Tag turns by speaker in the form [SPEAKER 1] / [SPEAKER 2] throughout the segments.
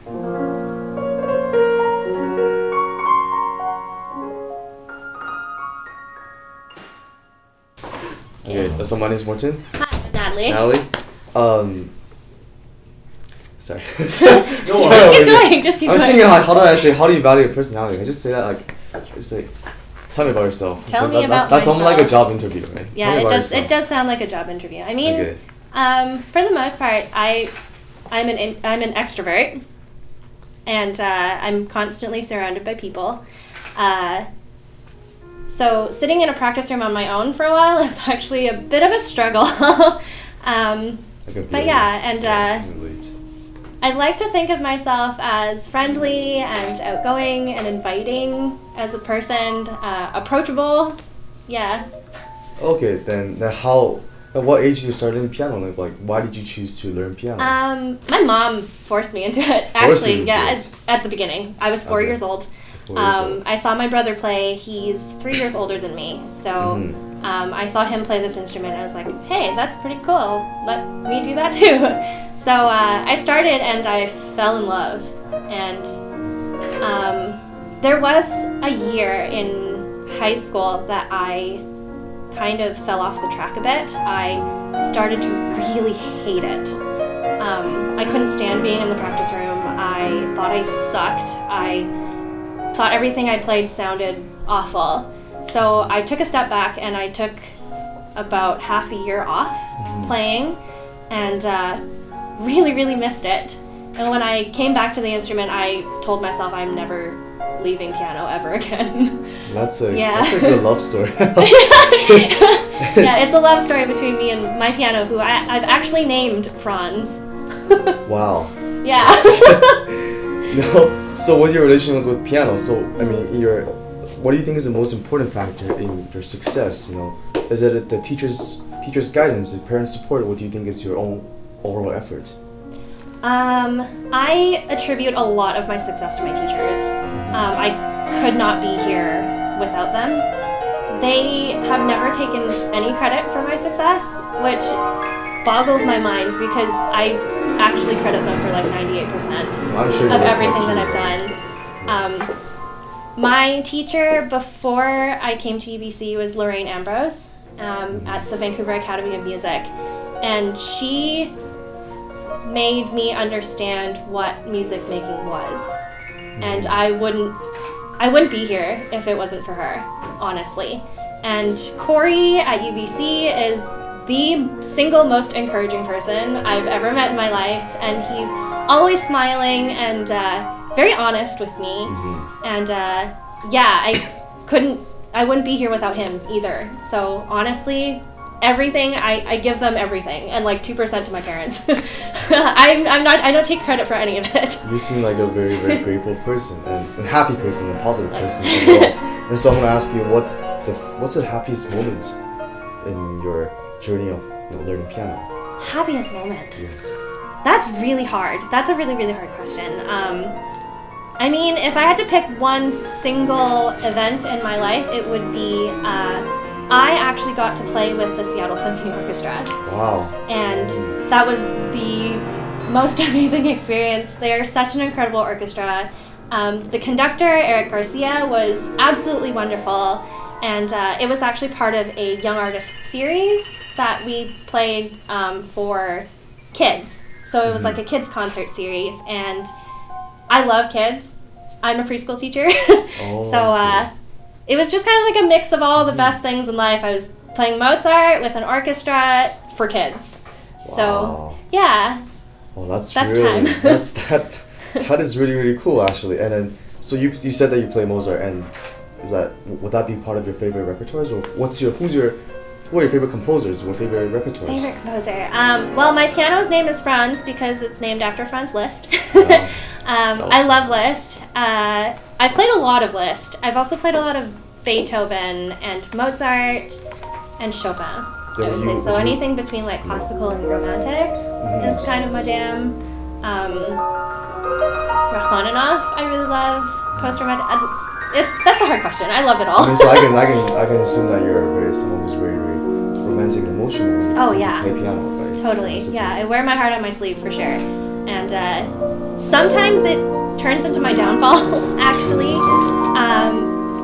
[SPEAKER 1] Okay, so my name is Morton.
[SPEAKER 2] Hi, I'm Natlie.
[SPEAKER 1] Sorry.
[SPEAKER 2] Just keep going.
[SPEAKER 1] I was thinking, like, how do you value your personality? I just say that, tell me about yourself.
[SPEAKER 2] Tell me about
[SPEAKER 1] That's
[SPEAKER 2] myself.
[SPEAKER 1] almost like a job interview, right?
[SPEAKER 2] Yeah, it does sound like a job interview. I mean,
[SPEAKER 1] Okay.
[SPEAKER 2] for the most part, I'm an extrovert, and I'm constantly surrounded by people. So sitting in a practice room on my own for a while is actually a bit of a struggle. But yeah, and I like to think of myself as friendly and outgoing and inviting as a person, approachable. Yeah.
[SPEAKER 1] Okay, then how? At what age did you start learning piano? Like, why did you choose to learn piano?
[SPEAKER 2] My mom forced me into it. Actually, at the beginning, I was 4 years old. I saw my brother play. He's 3 years older than me, so I saw him play this instrument. I was like, hey, that's pretty cool. Let me do that too. So I started and I fell in love. And there was a year in high school that I kind of fell off the track a bit. I started to really hate it. I couldn't stand being in the practice room. I thought I sucked. I thought everything I played sounded awful. So I took a step back and I took about half a year off playing and really missed it. And when I came back to the instrument, I told myself I'm never leaving piano ever again.
[SPEAKER 1] That's a good love story.
[SPEAKER 2] Yeah, it's a love story between me and my piano, who I've actually named Franz.
[SPEAKER 1] Wow.
[SPEAKER 2] Yeah.
[SPEAKER 1] No. So what's your relationship with piano? So I mean, what do you think is the most important factor in your success? You know, is it the teacher's guidance, the parents' support, or what do you think is your own overall effort?
[SPEAKER 2] I attribute a lot of my success to my teachers. I could not be here without them. They have never taken any credit for my success, which boggles my mind because I actually credit them for like 98% of everything that I've done. My teacher before I came to UBC was Lorraine Ambrose at the Vancouver Academy of Music, and she made me understand what music making was. And I wouldn't be here if it wasn't for her, honestly. And Corey at UBC is the single most encouraging person I've ever met in my life, and he's always smiling and very honest with me. And I wouldn't be here without him either. So honestly, everything I give them everything, and like 2% to my parents. I don't take credit for any of it.
[SPEAKER 1] You seem like a very grateful person and happy person and positive person as well. And so I'm gonna ask you, what's the happiest moment in your journey of learning piano?
[SPEAKER 2] Happiest moment?
[SPEAKER 1] Yes.
[SPEAKER 2] That's really hard. That's a really hard question. I mean, if I had to pick one single event in my life, it would be I actually got to play with the Seattle Symphony Orchestra.
[SPEAKER 1] Wow.
[SPEAKER 2] And that was the most amazing experience. They are such an incredible orchestra. The conductor, Eric Garcia, was absolutely wonderful. And it was actually part of a young artist series that we played for kids. So it was like a kids concert series. And I love kids. I'm a preschool teacher. It was just kind of like a mix of all the best things in life. I was playing Mozart with an orchestra for kids.
[SPEAKER 1] Wow.
[SPEAKER 2] So, yeah.
[SPEAKER 1] Well, that's
[SPEAKER 2] best
[SPEAKER 1] really
[SPEAKER 2] time.
[SPEAKER 1] that is really cool actually. And then so you said that you play Mozart, and would that be part of your favorite repertoires, or who are your favorite composers or favorite repertoires?
[SPEAKER 2] Favorite composer. Well, my piano's name is Franz because it's named after Franz Liszt. I love Liszt. I've played a lot of Liszt. I've also played a lot of Beethoven and Mozart and Chopin. I would say. So anything between like classical and romantic is kind of my jam. Rachmaninoff, I really love. Post-romantic. That's a hard question. I love it all.
[SPEAKER 1] So I can assume that you're someone who's very romantic and emotional when you play piano, right?
[SPEAKER 2] Totally. Yeah, I wear my heart on my sleeve for sure. And sometimes it turns into my downfall, actually.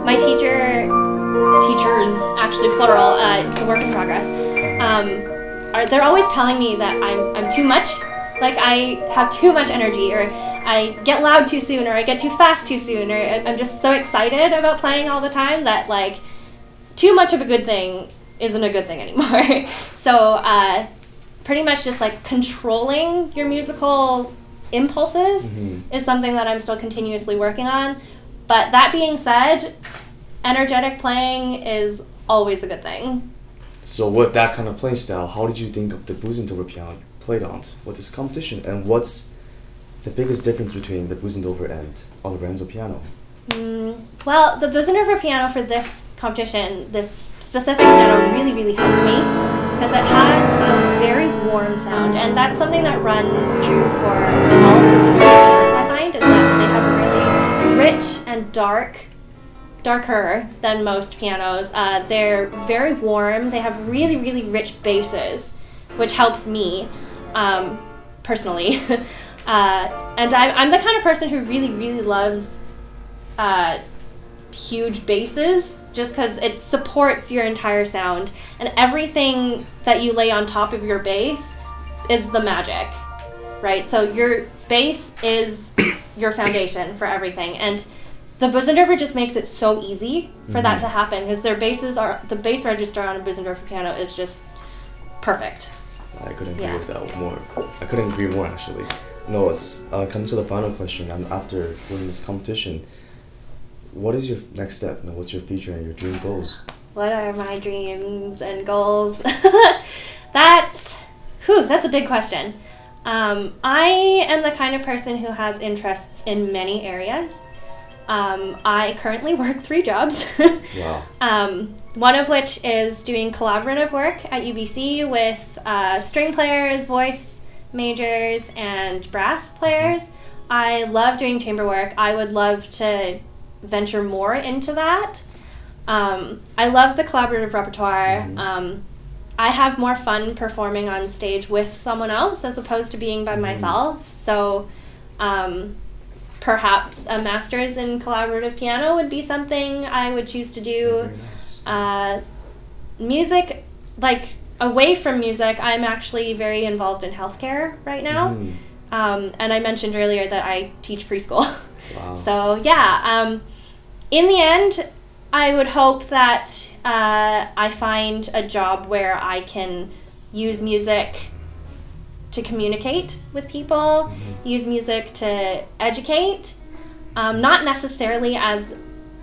[SPEAKER 2] My teachers, actually plural, it's a work in progress, they're always telling me that I'm too much, like I have too much energy, or I get loud too soon, or I get too fast too soon, or I'm just so excited about playing all the time that like too much of a good thing isn't a good thing anymore. So pretty much just like controlling your musical impulses is something that I'm still continuously working on. But that being said, energetic playing is always a good thing.
[SPEAKER 1] So with that kind of playing style, how did you think of the Bosendorfer piano you played on with this competition? And what's the biggest difference between the Bosendorfer and other brands of piano?
[SPEAKER 2] Well, the Bosendorfer piano for this competition, this specific piano really, really helped me because it has a very warm sound. And that's something that runs true for all Bosendorfer pianos, I find, is that they have a really rich and darker than most pianos. They're very warm. They have really, really rich basses, which helps me personally. And I'm the kind of person who really, really loves huge basses just because it supports your entire sound. And everything that you lay on top of your bass is the magic, right? So your bass is your foundation for everything. And the Bosendorfer just makes it so easy for that to happen because the bass register on a Bosendorfer piano is just perfect.
[SPEAKER 1] I couldn't agree with that more. I couldn't agree more actually. No, it's come to the final question. And after winning this competition, what is your next step? What's your future and your dream goals?
[SPEAKER 2] What are my dreams and goals? That's a big question. I am the kind of person who has interests in many areas. I currently work 3 jobs. Wow. One of which is doing collaborative work at UBC with string players, voice majors, and brass players. I love doing chamber work. I would love to venture more into that. I love the collaborative repertoire. I have more fun performing on stage with someone else as opposed to being by myself. So perhaps a master's in collaborative piano would be something I would choose to do.
[SPEAKER 1] Very nice.
[SPEAKER 2] Music, like away from music, I'm actually very involved in healthcare right now. And I mentioned earlier that I teach preschool.
[SPEAKER 1] Wow.
[SPEAKER 2] So yeah, in the end, I would hope that I find a job where I can use music to communicate with people, use music to educate, not necessarily as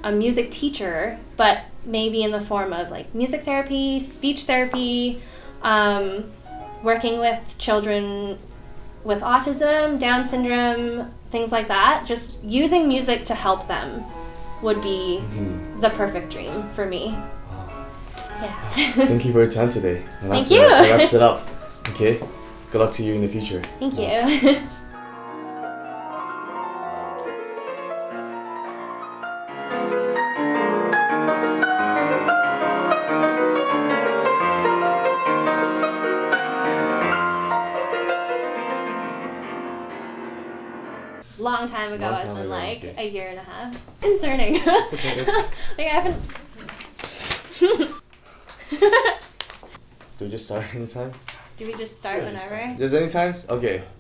[SPEAKER 2] a music teacher, but maybe in the form of like music therapy, speech therapy, working with children with autism, Down syndrome, things like that. Just using music to help them would be the perfect dream for me.
[SPEAKER 1] Wow.
[SPEAKER 2] Yeah.
[SPEAKER 1] Thank you for your time today. And
[SPEAKER 2] Thank you.
[SPEAKER 1] That wraps it up. Okay. Good luck to you in the future.
[SPEAKER 2] Thank you. Long time ago, as in like
[SPEAKER 1] okay.
[SPEAKER 2] a year and a half. Concerning.
[SPEAKER 1] It's okay.
[SPEAKER 2] Like I haven't.
[SPEAKER 1] Do we just start anytime?
[SPEAKER 2] Do we just start whenever?
[SPEAKER 1] Just any times? Okay.